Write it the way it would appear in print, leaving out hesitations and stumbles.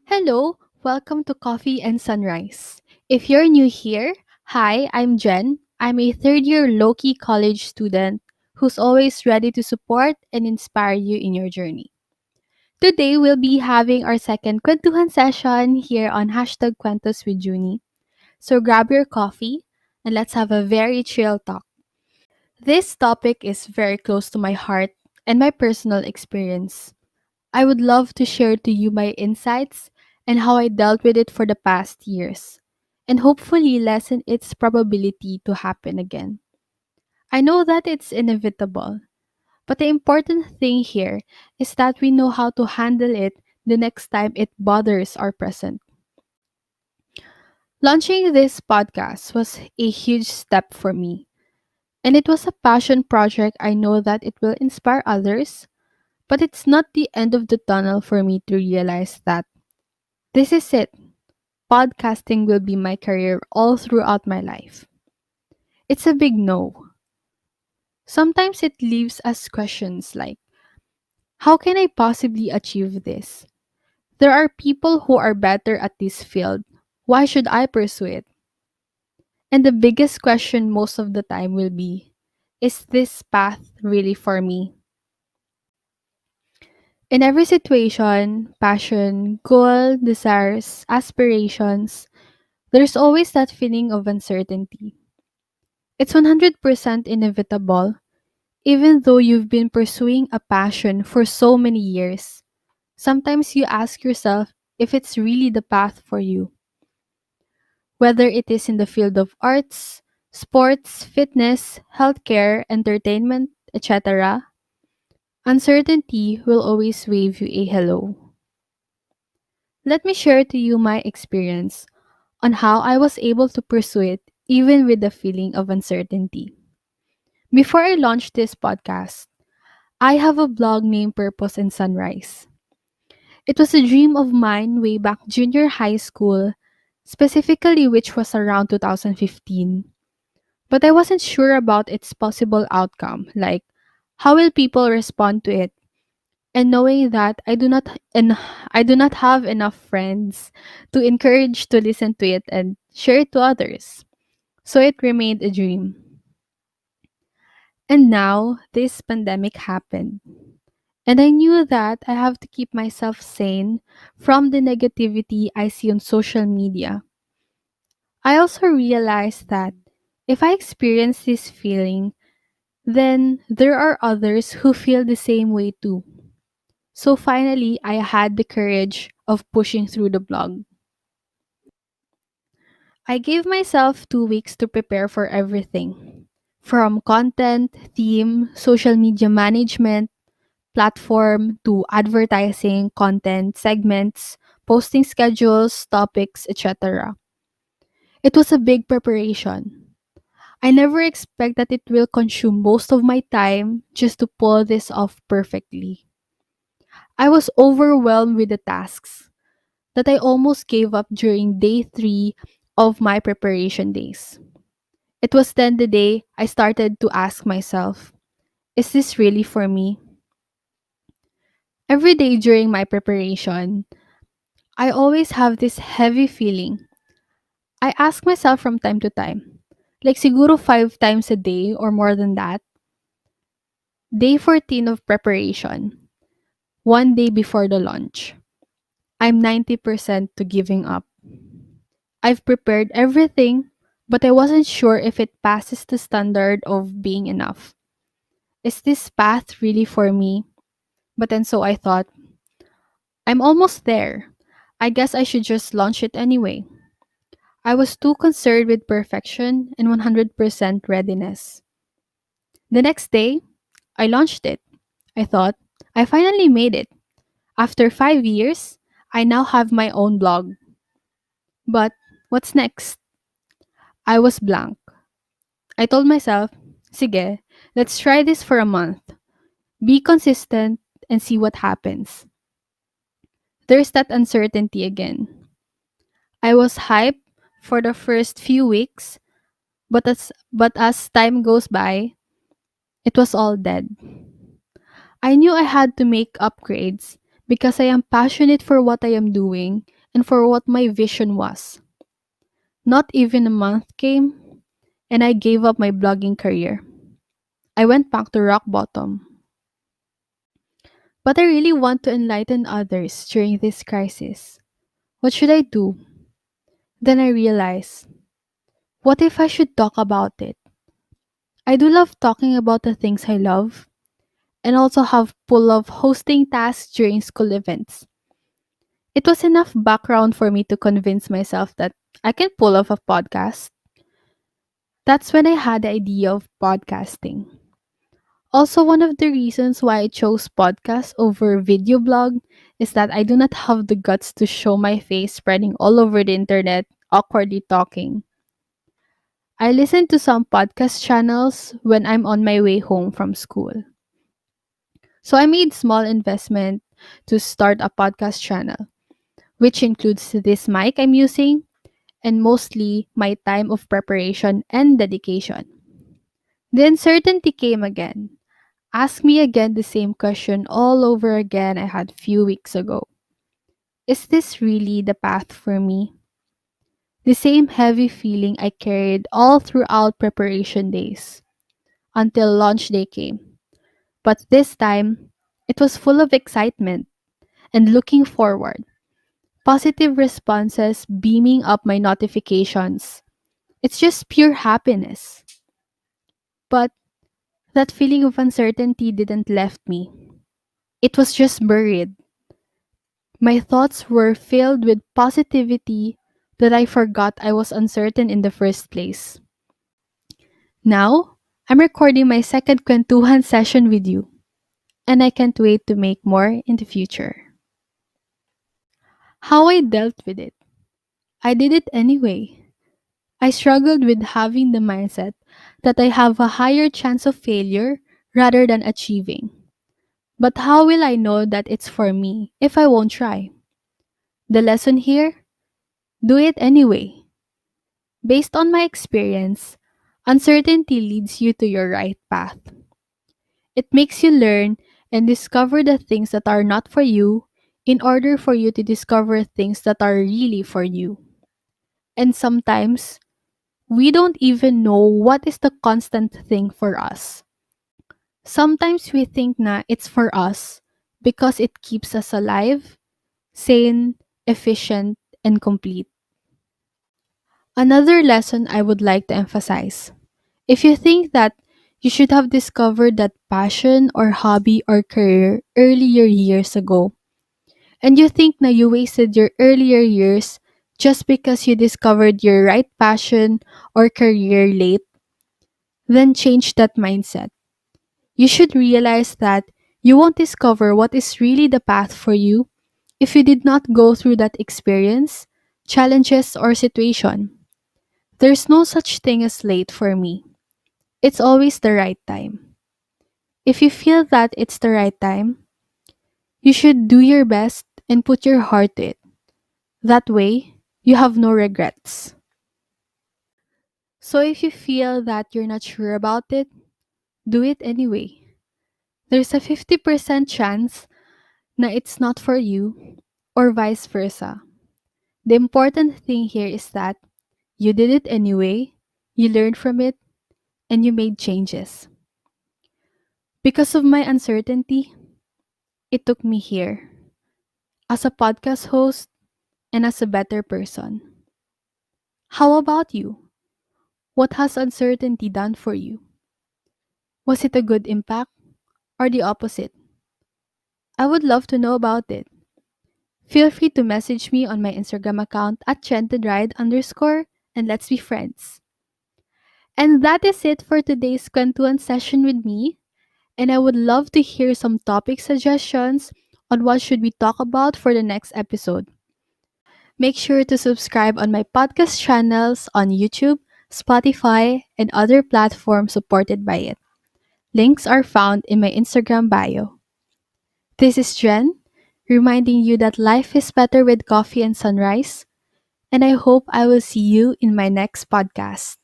Hello, welcome to Coffee and Sunrise. If you're new here, hi, I'm Jen. I'm a third year low key college student who's always ready to support and inspire you in your journey. Today, we'll be having our second kwentuhan session here on hashtag Kwentos with Junie. So grab your coffee and let's have a very chill talk. This topic is very close to my heart and my personal experience. I would love to share to you my insights and how I dealt with it for the past years, and hopefully lessen its probability to happen again. I know that it's inevitable, but the important thing here is that we know how to handle it the next time it bothers our present. Launching this podcast was a huge step for me, and it was a passion project. I know that it will inspire others, but it's not the end of the tunnel for me to realize that this is it. Podcasting will be my career all throughout my life. It's a big no. Sometimes it leaves us questions like, how can I possibly achieve this? There are people who are better at this field. Why should I pursue it? And the biggest question most of the time will be, is this path really for me? In every situation, passion, goal, desires, aspirations, there's always that feeling of uncertainty. It's 100% inevitable, even though you've been pursuing a passion for so many years. Sometimes you ask yourself if it's really the path for you. Whether it is in the field of arts, sports, fitness, healthcare, entertainment, etc., uncertainty will always wave you a hello. Let me share to you my experience on how I was able to pursue it even with the feeling of uncertainty. Before I launched this podcast, I have a blog named Purpose and Sunrise. It was a dream of mine way back junior high school, specifically which was around 2015. But I wasn't sure about its possible outcome, like how will people respond to it? And knowing that I do not have enough friends to encourage to listen to it and share it to others. So it remained a dream. And now this pandemic happened. And I knew that I have to keep myself sane from the negativity I see on social media. I also realized that if I experience this feeling, then there are others who feel the same way too. So finally, I had the courage of pushing through the blog. I gave myself 2 weeks to prepare for everything from content, theme, social media management, platform to advertising, content, segments, posting schedules, topics, etc. It was a big preparation. I never expect that it will consume most of my time just to pull this off perfectly. I was overwhelmed with the tasks that I almost gave up during day 3 of my preparation days. It was then the day I started to ask myself, is this really for me? Every day during my preparation, I always have this heavy feeling. I ask myself from time to time, like siguro 5 times a day or more than that. Day 14 of preparation, one day before the launch. I'm 90% to giving up. I've prepared everything, but I wasn't sure if it passes the standard of being enough. Is this path really for me? But then so I thought, I'm almost there. I guess I should just launch it anyway. I was too concerned with perfection and 100% readiness. The next day, I launched it. I thought, I finally made it. After 5 years, I now have my own blog. But what's next? I was blank. I told myself, sige, let's try this for a month. Be consistent and see what happens. There's that uncertainty again. I was hyped for the first few weeks, but as time goes by, it was all dead. I knew I had to make upgrades because I am passionate for what I am doing and for what my vision was. Not even a month came, and I gave up my blogging career. I went back to rock bottom. But I really want to enlighten others during this crisis. What should I do? Then I realized, what if I should talk about it? I do love talking about the things I love, and also have pull of hosting tasks during school events. It was enough background for me to convince myself that I can pull off a podcast. That's when I had the idea of podcasting. Also, one of the reasons why I chose podcast over video blog is that I do not have the guts to show my face spreading all over the internet, awkwardly talking. I listen to some podcast channels when I'm on my way home from school. So I made small investment to start a podcast channel, which includes this mic I'm using and mostly my time of preparation and dedication. The uncertainty came again. Ask me again the same question all over again I had few weeks ago. Is this really the path for me? The same heavy feeling I carried all throughout preparation days until launch day came. But this time, it was full of excitement and looking forward. Positive responses beaming up my notifications. It's just pure happiness. But that feeling of uncertainty didn't left me. It was just buried. My thoughts were filled with positivity that I forgot I was uncertain in the first place. Now, I'm recording my second kwentuhan session with you, and I can't wait to make more in the future. How I dealt with it. I did it anyway. I struggled with having the mindset that I have a higher chance of failure rather than achieving. But how will I know that it's for me if I won't try? The lesson here? Do it anyway. Based on my experience, uncertainty leads you to your right path. It makes you learn and discover the things that are not for you in order for you to discover things that are really for you. And sometimes, we don't even know what is the constant thing for us. Sometimes we think na it's for us because it keeps us alive, sane, efficient, and complete. Another lesson I would like to emphasize. If you think that you should have discovered that passion or hobby or career earlier years ago, and you think na you wasted your earlier years just because you discovered your right passion or career late, then change that mindset. You should realize that you won't discover what is really the path for you if you did not go through that experience, challenges, or situation. There's no such thing as late for me. It's always the right time. If you feel that it's the right time, you should do your best and put your heart to it. That way, you have no regrets. So if you feel that you're not sure about it, do it anyway. There's a 50% chance na it's not for you or vice versa. The important thing here is that you did it anyway, you learned from it, and you made changes. Because of my uncertainty, it took me here as a podcast host and as a better person. How about you? What has uncertainty done for you? Was it a good impact or the opposite? I would love to know about it. Feel free to message me on my Instagram account at @trendedride_ and let's be friends. And that is it for today's Kwentuhan session with me. And I would love to hear some topic suggestions on what should we talk about for the next episode. Make sure to subscribe on my podcast channels on YouTube, Spotify, and other platforms supported by it. Links are found in my Instagram bio. This is Jen, reminding you that life is better with coffee and sunrise, and I hope I will see you in my next podcast.